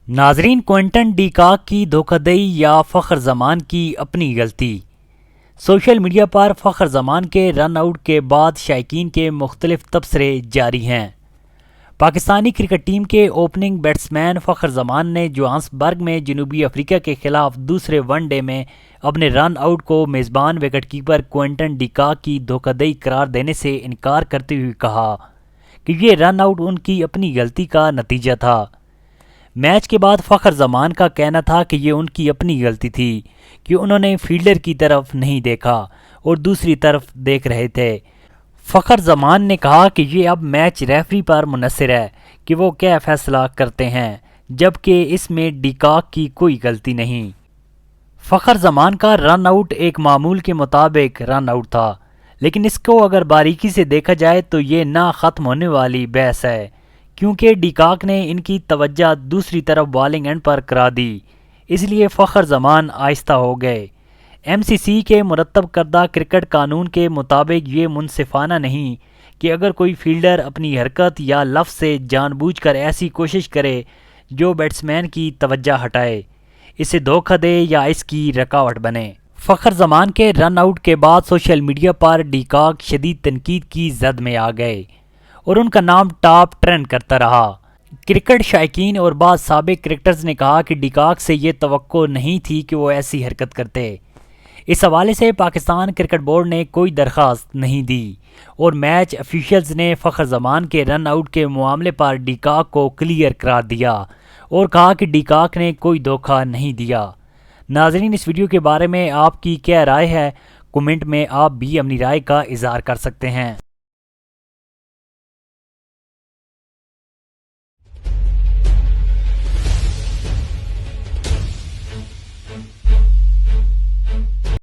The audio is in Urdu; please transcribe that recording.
ناظرین، کوئنٹن ڈی کاک کی دھوکہ دہی یا فخر زمان کی اپنی غلطی؟ سوشل میڈیا پر فخر زمان کے رن آؤٹ کے بعد شائقین کے مختلف تبصرے جاری ہیں۔ پاکستانی کرکٹ ٹیم کے اوپننگ بیٹسمین فخر زمان نے جوہانسبرگ میں جنوبی افریقہ کے خلاف دوسرے ون ڈے میں اپنے رن آؤٹ کو میزبان وکٹ کیپر کوئنٹن ڈی کاک کی دھوکہ دہی قرار دینے سے انکار کرتے ہوئے کہا کہ یہ رن آؤٹ ان کی اپنی غلطی کا نتیجہ تھا۔ میچ کے بعد فخر زمان کا کہنا تھا کہ یہ ان کی اپنی غلطی تھی کہ انہوں نے فیلڈر کی طرف نہیں دیکھا اور دوسری طرف دیکھ رہے تھے۔ فخر زمان نے کہا کہ یہ اب میچ ریفری پر منحصر ہے کہ وہ کیا فیصلہ کرتے ہیں، جبکہ اس میں ڈی کاک کی کوئی غلطی نہیں۔ فخر زمان کا رن آؤٹ ایک معمول کے مطابق رن آؤٹ تھا، لیکن اس کو اگر باریکی سے دیکھا جائے تو یہ نہ ختم ہونے والی بحث ہے، کیونکہ ڈی کاک نے ان کی توجہ دوسری طرف بالنگ اینڈ پر کرا دی، اس لیے فخر زمان آہستہ ہو گئے۔ ایم سی سی کے مرتب کردہ کرکٹ قانون کے مطابق یہ منصفانہ نہیں کہ اگر کوئی فیلڈر اپنی حرکت یا لفظ سے جان بوجھ کر ایسی کوشش کرے جو بیٹسمین کی توجہ ہٹائے، اسے دھوکہ دے یا اس کی رکاوٹ بنے۔ فخر زمان کے رن آؤٹ کے بعد سوشل میڈیا پر ڈی کاک شدید تنقید کی زد میں آ گئے اور ان کا نام ٹاپ ٹرینڈ کرتا رہا۔ کرکٹ شائقین اور بعض سابق کرکٹرز نے کہا کہ ڈی کاک سے یہ توقع نہیں تھی کہ وہ ایسی حرکت کرتے۔ اس حوالے سے پاکستان کرکٹ بورڈ نے کوئی درخواست نہیں دی اور میچ افیشلز نے فخر زمان کے رن آؤٹ کے معاملے پر ڈی کاک کو کلیئر قرار دیا اور کہا کہ ڈی کاک نے کوئی دھوکہ نہیں دیا۔ ناظرین، اس ویڈیو کے بارے میں آپ کی کیا رائے ہے؟ کومنٹ میں آپ بھی اپنی رائے کا اظہار کر سکتے ہیں۔